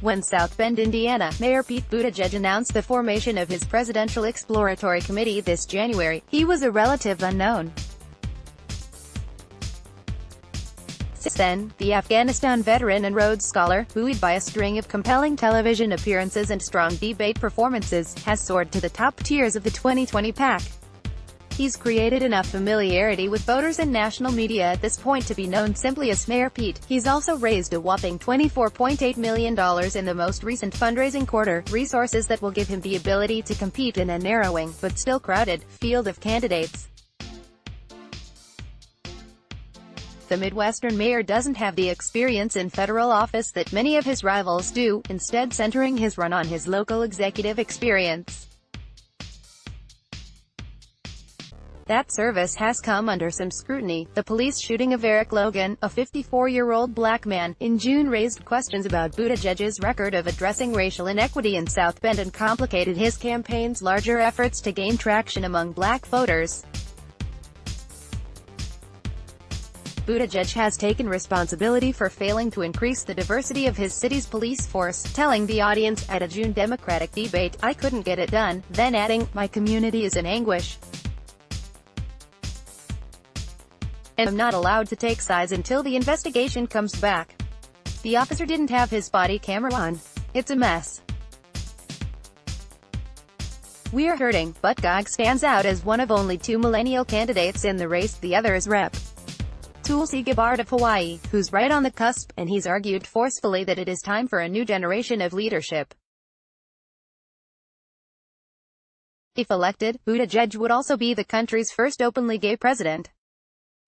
When South Bend, Indiana, Mayor Pete Buttigieg announced the formation of his presidential exploratory committee this January, he was a relative unknown. Since then, the Afghanistan veteran and Rhodes Scholar, buoyed by a string of compelling television appearances and strong debate performances, has soared to the top tiers of the 2020 pack. He's created enough familiarity with voters and national media at this point to be known simply as Mayor Pete. He's also raised a whopping $24.8 million in the most recent fundraising quarter, resources that will give him the ability to compete in a narrowing, but still crowded, field of candidates. The Midwestern mayor doesn't have the experience in federal office that many of his rivals do, instead centering his run on his local executive experience. That service has come under some scrutiny. The police shooting of Eric Logan, a 54-year-old black man, in June raised questions about Buttigieg's record of addressing racial inequity in South Bend and complicated his campaign's larger efforts to gain traction among black voters. Buttigieg has taken responsibility for failing to increase the diversity of his city's police force, telling the audience at a June Democratic debate, "I couldn't get it done," then adding, "My community is in anguish. And I'm not allowed to take sides until the investigation comes back. The officer didn't have his body camera on. It's a mess. We're hurting." Buttigieg stands out as one of only two millennial candidates in the race, the other is Rep. Tulsi Gabbard of Hawaii, who's right on the cusp, and he's argued forcefully that it is time for a new generation of leadership. If elected, Buttigieg would also be the country's first openly gay president.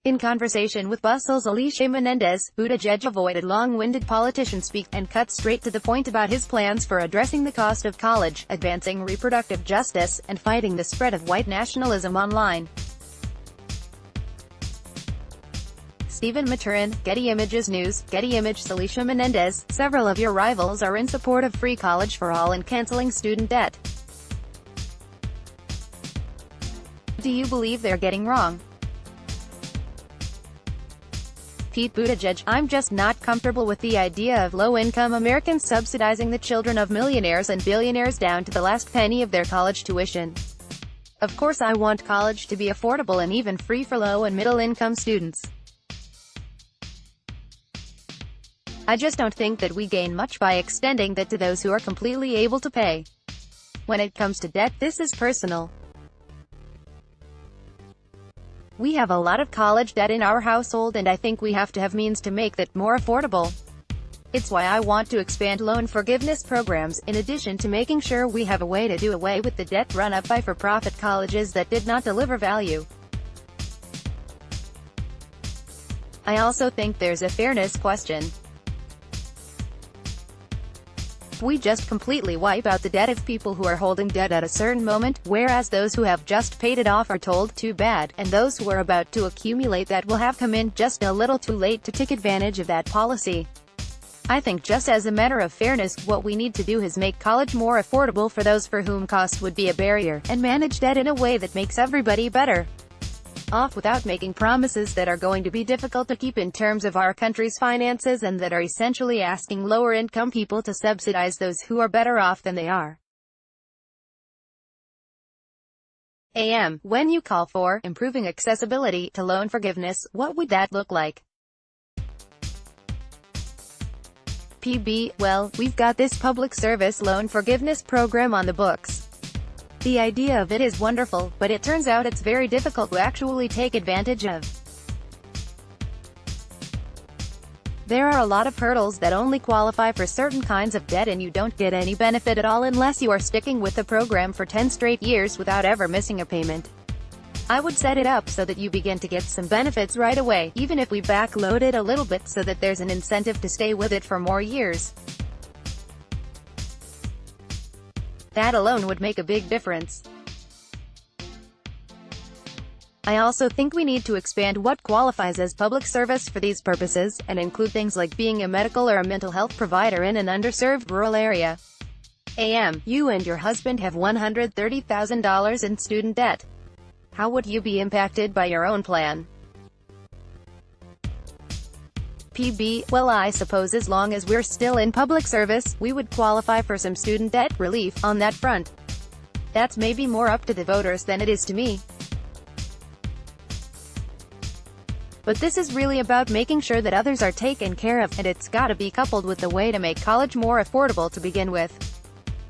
In conversation with Bustle's Alicia Menendez, Buttigieg avoided long-winded politician speak, and cut straight to the point about his plans for addressing the cost of college, advancing reproductive justice, and fighting the spread of white nationalism online. Stephen Maturin, Getty Images News, Getty Images. Alicia Menendez, several of your rivals are in support of free college for all and canceling student debt. Do you believe they're getting wrong? Pete Buttigieg, I'm just not comfortable with the idea of low-income Americans subsidizing the children of millionaires and billionaires down to the last penny of their college tuition. Of course I want college to be affordable and even free for low- and middle-income students. I just don't think that we gain much by extending that to those who are completely able to pay. When it comes to debt, this is personal. We have a lot of college debt in our household, and I think we have to have means to make that more affordable. It's why I want to expand loan forgiveness programs, in addition to making sure we have a way to do away with the debt run up by for-profit colleges that did not deliver value. I also think there's a fairness question. We just completely wipe out the debt of people who are holding debt at a certain moment, whereas those who have just paid it off are told too bad, and those who are about to accumulate that will have come in just a little too late to take advantage of that policy. I think just as a matter of fairness, what we need to do is make college more affordable for those for whom cost would be a barrier, and manage debt in a way that makes everybody better off without making promises that are going to be difficult to keep in terms of our country's finances and that are essentially asking lower-income people to subsidize those who are better off than they are. When you call for improving accessibility to loan forgiveness, what would that look like? PB, well, we've got this public service loan forgiveness program on the books. The idea of it is wonderful, but it turns out it's very difficult to actually take advantage of. There are a lot of hurdles that only qualify for certain kinds of debt, and you don't get any benefit at all unless you are sticking with the program for 10 straight years without ever missing a payment. I would set it up so that you begin to get some benefits right away, even if we backload it a little bit so that there's an incentive to stay with it for more years. That alone would make a big difference. I also think we need to expand what qualifies as public service for these purposes, and include things like being a medical or a mental health provider in an underserved rural area. You and your husband have $130,000 in student debt. How would you be impacted by your own plan? PB, well, I suppose as long as we're still in public service, we would qualify for some student debt relief on that front. That's maybe more up to the voters than it is to me. But this is really about making sure that others are taken care of, and it's gotta be coupled with the way to make college more affordable to begin with.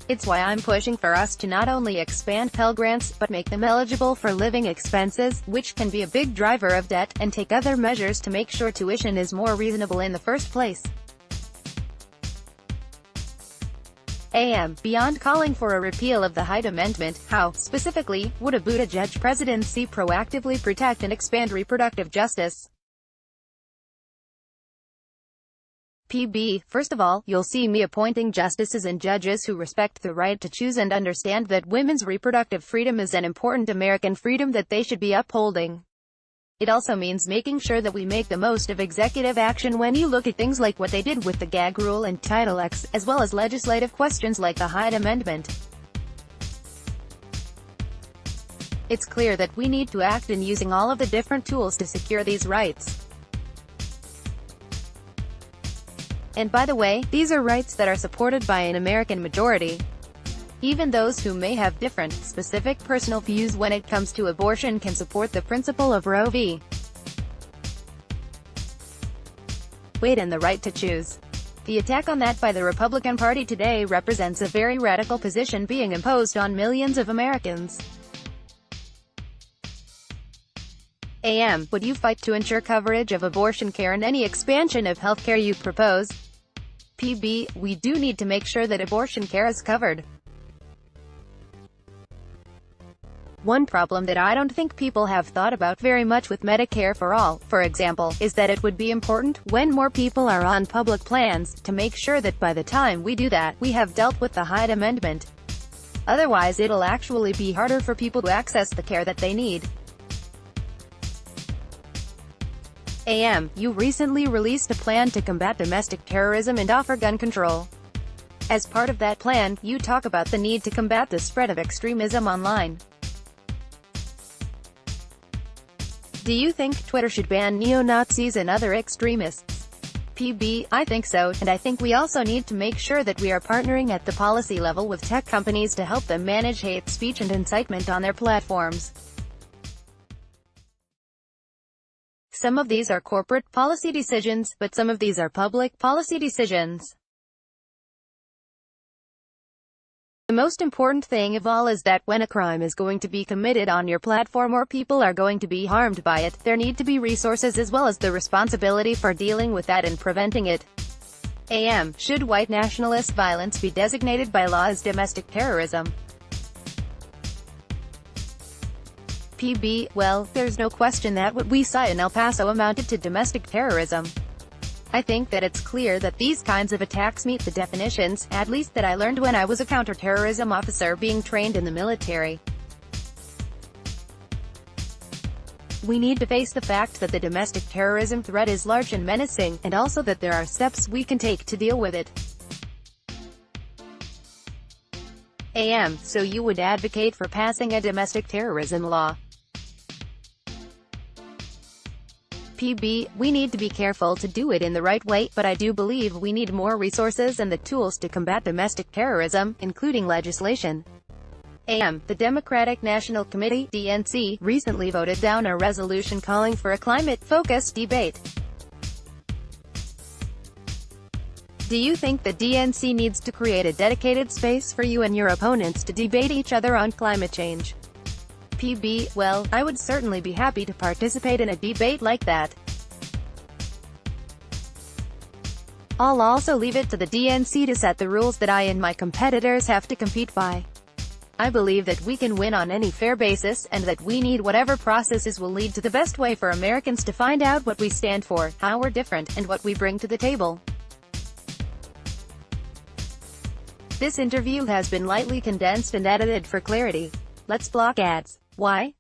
It's why I'm pushing for us to not only expand Pell Grants, but make them eligible for living expenses, which can be a big driver of debt, and take other measures to make sure tuition is more reasonable in the first place. Beyond calling for a repeal of the Hyde Amendment, how, specifically, would a Buttigieg presidency proactively protect and expand reproductive justice? PB, first of all, you'll see me appointing justices and judges who respect the right to choose and understand that women's reproductive freedom is an important American freedom that they should be upholding. It also means making sure that we make the most of executive action when you look at things like what they did with the gag rule and Title X, as well as legislative questions like the Hyde Amendment. It's clear that we need to act in using all of the different tools to secure these rights. And by the way, these are rights that are supported by an American majority. Even those who may have different, specific personal views when it comes to abortion can support the principle of Roe v. Wade and the right to choose. The attack on that by the Republican Party today represents a very radical position being imposed on millions of Americans. Would you fight to ensure coverage of abortion care and any expansion of healthcare you propose? PB, we do need to make sure that abortion care is covered. One problem that I don't think people have thought about very much with Medicare for All, for example, is that it would be important, when more people are on public plans, to make sure that by the time we do that, we have dealt with the Hyde Amendment. Otherwise it'll actually be harder for people to access the care that they need. You recently released a plan to combat domestic terrorism and offer gun control. As part of that plan, you talk about the need to combat the spread of extremism online. Do you think Twitter should ban neo-Nazis and other extremists? PB, I think so, and I think we also need to make sure that we are partnering at the policy level with tech companies to help them manage hate speech and incitement on their platforms. Some of these are corporate policy decisions, but some of these are public policy decisions. The most important thing of all is that when a crime is going to be committed on your platform or people are going to be harmed by it, there need to be resources as well as the responsibility for dealing with that and preventing it. Should white nationalist violence be designated by law as domestic terrorism? PB, well, there's no question that what we saw in El Paso amounted to domestic terrorism. I think that it's clear that these kinds of attacks meet the definitions, at least that I learned when I was a counterterrorism officer being trained in the military. We need to face the fact that the domestic terrorism threat is large and menacing, and also that there are steps we can take to deal with it. So you would advocate for passing a domestic terrorism law? PB, we need to be careful to do it in the right way, but I do believe we need more resources and the tools to combat domestic terrorism, including legislation. The Democratic National Committee, DNC, recently voted down a resolution calling for a climate-focused debate. Do you think the DNC needs to create a dedicated space for you and your opponents to debate each other on climate change? PB, well, I would certainly be happy to participate in a debate like that. I'll also leave it to the DNC to set the rules that I and my competitors have to compete by. I believe that we can win on any fair basis, and that we need whatever processes will lead to the best way for Americans to find out what we stand for, how we're different, and what we bring to the table. This interview has been lightly condensed and edited for clarity. Let's block ads. Why?